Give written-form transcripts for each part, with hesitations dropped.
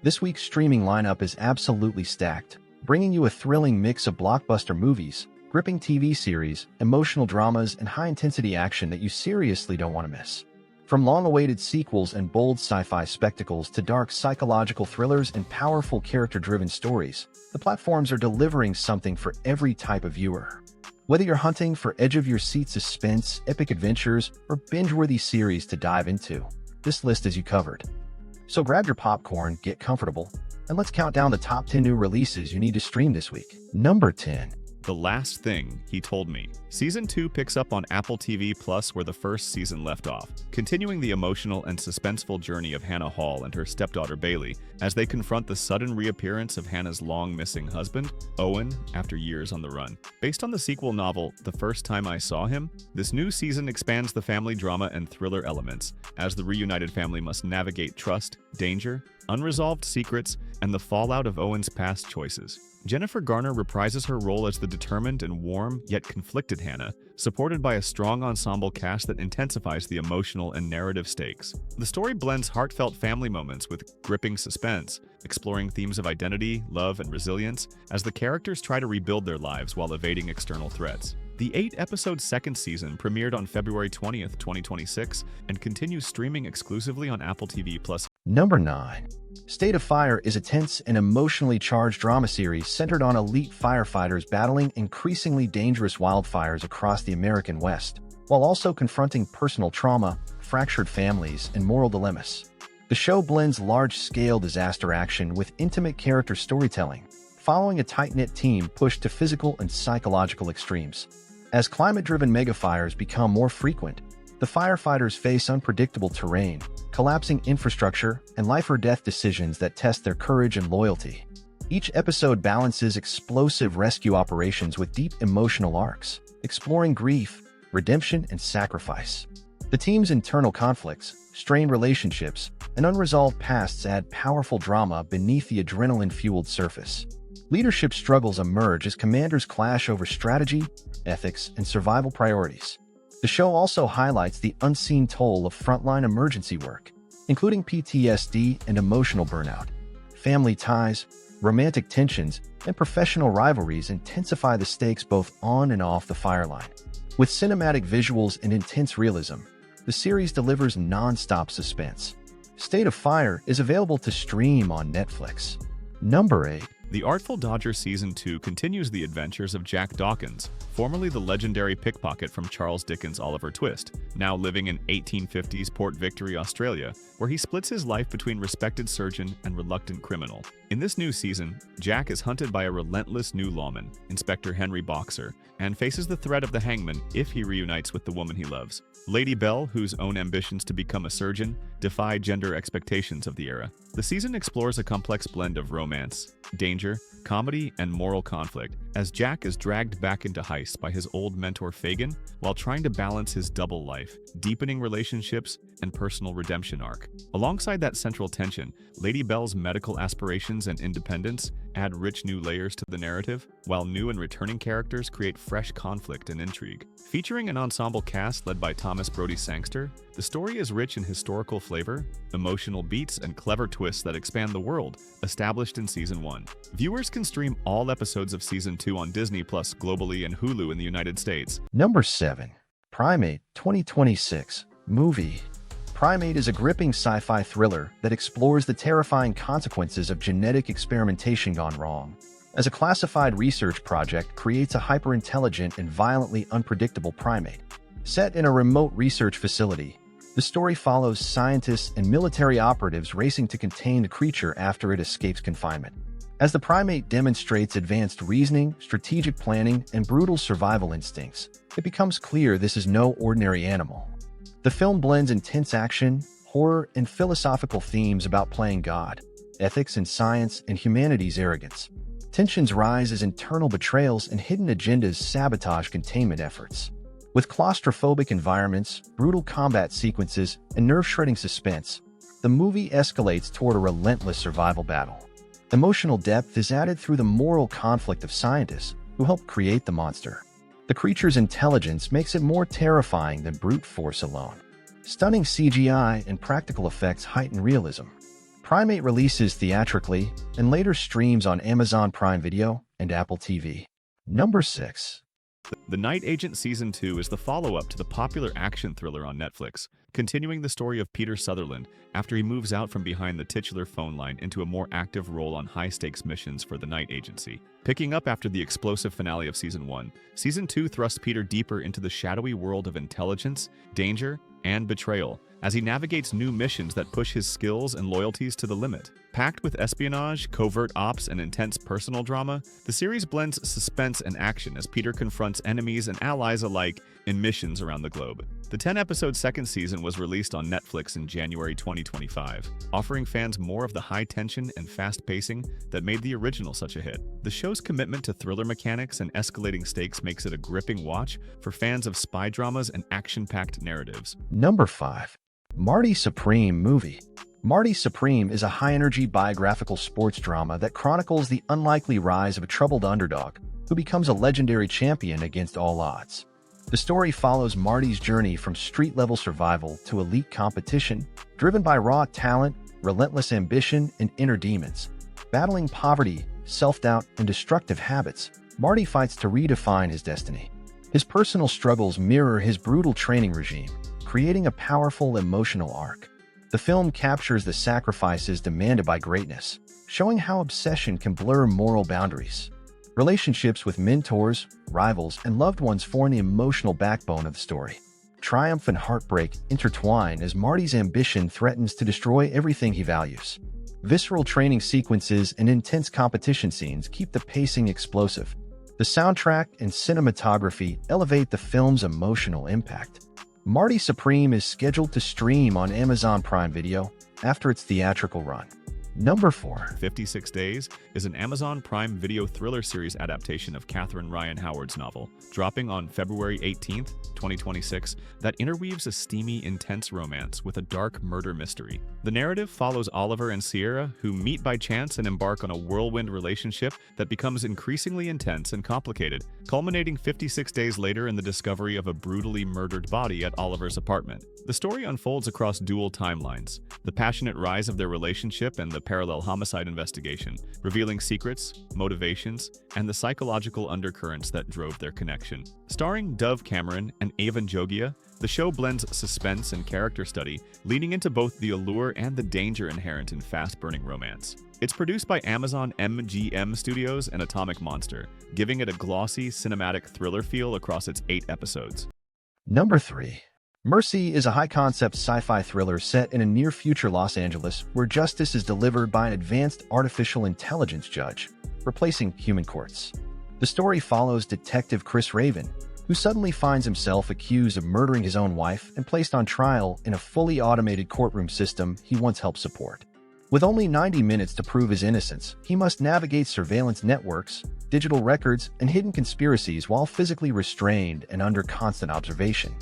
This week's streaming lineup is absolutely stacked, bringing you a thrilling mix of blockbuster movies, gripping TV series, emotional dramas, and high-intensity action that you seriously don't want to miss. From long-awaited sequels and bold sci-fi spectacles to dark psychological thrillers and powerful character-driven stories, the platforms are delivering something for every type of viewer. Whether you're hunting for edge-of-your-seat suspense, epic adventures, or binge-worthy series to dive into, this list is you covered. So grab your popcorn, get comfortable, and let's count down the top 10 new releases you need to stream this week. Number 10. The Last Thing He Told Me. Season 2 picks up on Apple TV Plus where the first season left off, continuing the emotional and suspenseful journey of Hannah Hall and her stepdaughter Bailey as they confront the sudden reappearance of Hannah's long-missing husband, Owen, after years on the run. Based on the sequel novel, The First Time I Saw Him, this new season expands the family drama and thriller elements as the reunited family must navigate trust, danger, unresolved secrets, and the fallout of Owen's past choices. Jennifer Garner reprises her role as the determined and warm, yet conflicted Hannah, supported by a strong ensemble cast that intensifies the emotional and narrative stakes. The story blends heartfelt family moments with gripping suspense, exploring themes of identity, love, and resilience as the characters try to rebuild their lives while evading external threats. The 8-episode second season premiered on February 20th, 2026, and continues streaming exclusively on Apple TV+. Number 9. State of Fire is a tense and emotionally charged drama series centered on elite firefighters battling increasingly dangerous wildfires across the American West, while also confronting personal trauma, fractured families, and moral dilemmas. The show blends large-scale disaster action with intimate character storytelling, following a tight-knit team pushed to physical and psychological extremes. As climate-driven megafires become more frequent, the firefighters face unpredictable terrain, collapsing infrastructure, and life-or-death decisions that test their courage and loyalty. Each episode balances explosive rescue operations with deep emotional arcs, exploring grief, redemption, and sacrifice. The team's internal conflicts, strained relationships, and unresolved pasts add powerful drama beneath the adrenaline-fueled surface. Leadership struggles emerge as commanders clash over strategy, ethics, and survival priorities. The show also highlights the unseen toll of frontline emergency work, including PTSD and emotional burnout. Family ties, romantic tensions, and professional rivalries intensify the stakes both on and off the fire line. With cinematic visuals and intense realism, the series delivers non-stop suspense. State of Fire is available to stream on Netflix. Number 8. The Artful Dodger Season 2 continues the adventures of Jack Dawkins, formerly the legendary pickpocket from Charles Dickens' Oliver Twist, now living in 1850s Port Victory, Australia, where he splits his life between respected surgeon and reluctant criminal. In this new season, Jack is hunted by a relentless new lawman, Inspector Henry Boxer, and faces the threat of the hangman if he reunites with the woman he loves. Lady Belle, whose own ambitions to become a surgeon, defy gender expectations of the era. The season explores a complex blend of romance, danger, comedy, and moral conflict, as Jack is dragged back into heists by his old mentor Fagin while trying to balance his double life, deepening relationships, and personal redemption arc. Alongside that central tension, Lady Belle's medical aspirations and independence add rich new layers to the narrative, while new and returning characters create fresh conflict and intrigue. Featuring an ensemble cast led by Thomas Brodie Sangster, the story is rich in historical flavor, emotional beats, and clever twists that expand the world established in Season 1. Viewers can stream all episodes of Season 2 on Disney Plus globally and Hulu in the United States. Number 7. Primate 2026 Movie. Primate is a gripping sci-fi thriller that explores the terrifying consequences of genetic experimentation gone wrong. As a classified research project creates a hyper-intelligent and violently unpredictable primate. Set in a remote research facility, the story follows scientists and military operatives racing to contain the creature after it escapes confinement. As the primate demonstrates advanced reasoning, strategic planning, and brutal survival instincts, it becomes clear this is no ordinary animal. The film blends intense action, horror, and philosophical themes about playing God, ethics in science, and humanity's arrogance. Tensions rise as internal betrayals and hidden agendas sabotage containment efforts. With claustrophobic environments, brutal combat sequences, and nerve-shredding suspense, the movie escalates toward a relentless survival battle. Emotional depth is added through the moral conflict of scientists who helped create the monster. The creature's intelligence makes it more terrifying than brute force alone. Stunning CGI and practical effects heighten realism. Primate releases theatrically and later streams on Amazon Prime Video and Apple TV. Number 6. The Night Agent Season 2 is the follow-up to the popular action thriller on Netflix, continuing the story of Peter Sutherland after he moves out from behind the titular phone line into a more active role on high-stakes missions for the Night Agency. Picking up after the explosive finale of Season 1, Season 2 thrusts Peter deeper into the shadowy world of intelligence, danger, and betrayal, as he navigates new missions that push his skills and loyalties to the limit. Packed with espionage, covert ops, and intense personal drama, the series blends suspense and action as Peter confronts enemies and allies alike in missions around the globe. The 10-episode second season was released on Netflix in January 2025, offering fans more of the high tension and fast pacing that made the original such a hit. The show's commitment to thriller mechanics and escalating stakes makes it a gripping watch for fans of spy dramas and action-packed narratives. Number 5. Marty Supreme Movie. Marty Supreme is a high-energy biographical sports drama that chronicles the unlikely rise of a troubled underdog who becomes a legendary champion against all odds. The story follows Marty's journey from street-level survival to elite competition, driven by raw talent, relentless ambition, and inner demons. Battling poverty, self-doubt, and destructive habits, Marty fights to redefine his destiny. His personal struggles mirror his brutal training regime, creating a powerful emotional arc. The film captures the sacrifices demanded by greatness, showing how obsession can blur moral boundaries. Relationships with mentors, rivals, and loved ones form the emotional backbone of the story. Triumph and heartbreak intertwine as Marty's ambition threatens to destroy everything he values. Visceral training sequences and intense competition scenes keep the pacing explosive. The soundtrack and cinematography elevate the film's emotional impact. Marty Supreme is scheduled to stream on Amazon Prime Video after its theatrical run. Number 4. 56 Days is an Amazon Prime Video thriller series adaptation of Catherine Ryan Howard's novel, dropping on February 18, 2026, that interweaves a steamy, intense romance with a dark murder mystery. The narrative follows Oliver and Sierra, who meet by chance and embark on a whirlwind relationship that becomes increasingly intense and complicated, culminating 56 days later in the discovery of a brutally murdered body at Oliver's apartment. The story unfolds across dual timelines, the passionate rise of their relationship and the parallel homicide investigation, revealing secrets, motivations, and the psychological undercurrents that drove their connection. Starring Dove Cameron and Avan Jogia, the show blends suspense and character study, leaning into both the allure and the danger inherent in fast-burning romance. It's produced by Amazon MGM Studios and Atomic Monster, giving it a glossy, cinematic thriller feel across its 8 episodes. Number 3. Mercy is a high-concept sci-fi thriller set in a near-future Los Angeles where justice is delivered by an advanced artificial intelligence judge, replacing human courts. The story follows Detective Chris Raven, who suddenly finds himself accused of murdering his own wife and placed on trial in a fully automated courtroom system he once helped support. With only 90 minutes to prove his innocence, he must navigate surveillance networks, digital records, and hidden conspiracies while physically restrained and under constant observation.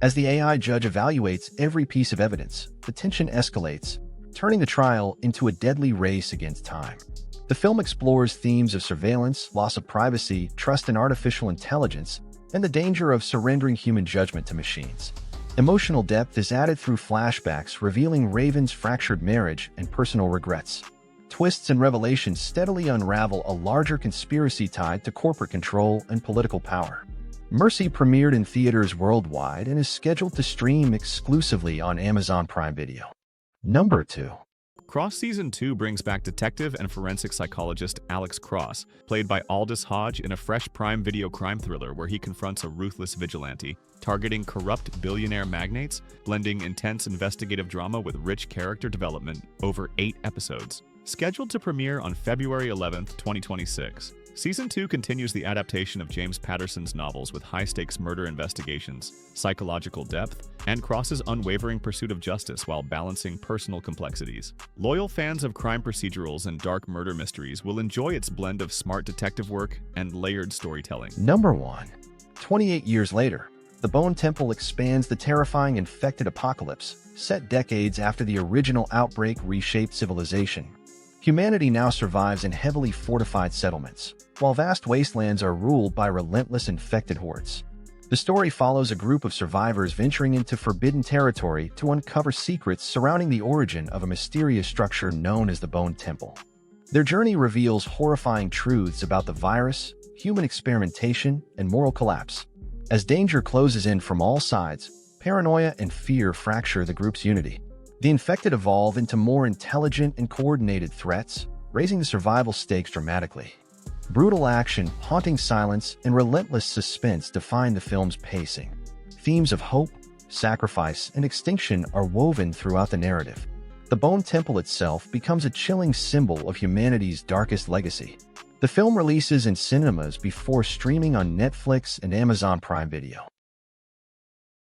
As the AI judge evaluates every piece of evidence, the tension escalates, turning the trial into a deadly race against time. The film explores themes of surveillance, loss of privacy, trust in artificial intelligence, and the danger of surrendering human judgment to machines. Emotional depth is added through flashbacks revealing Raven's fractured marriage and personal regrets. Twists and revelations steadily unravel a larger conspiracy tied to corporate control and political power. Mercy premiered in theaters worldwide and is scheduled to stream exclusively on Amazon Prime Video. Number 2. Cross Season 2 brings back detective and forensic psychologist Alex Cross, played by Aldous Hodge in a fresh Prime Video crime thriller where he confronts a ruthless vigilante, targeting corrupt billionaire magnates, blending intense investigative drama with rich character development over 8 episodes. Scheduled to premiere on February 11, 2026. Season 2 continues the adaptation of James Patterson's novels with high-stakes murder investigations, psychological depth, and Cross's unwavering pursuit of justice while balancing personal complexities. Loyal fans of crime procedurals and dark murder mysteries will enjoy its blend of smart detective work and layered storytelling. Number 1. 28 years later, the Bone Temple expands the terrifying infected apocalypse, set decades after the original outbreak reshaped civilization. Humanity now survives in heavily fortified settlements, while vast wastelands are ruled by relentless infected hordes. The The story follows a group of survivors venturing into forbidden territory to uncover secrets surrounding the origin of a mysterious structure known as the Bone Temple. Their journey reveals horrifying truths about the virus, human experimentation, and moral collapse. As danger closes in from all sides, paranoia and fear fracture the group's unity. The infected evolve into more intelligent and coordinated threats, raising the survival stakes dramatically. Brutal action, haunting silence, and relentless suspense define the film's pacing. Themes of hope, sacrifice, and extinction are woven throughout the narrative. The Bone Temple itself becomes a chilling symbol of humanity's darkest legacy. The film releases in cinemas before streaming on Netflix and Amazon Prime Video.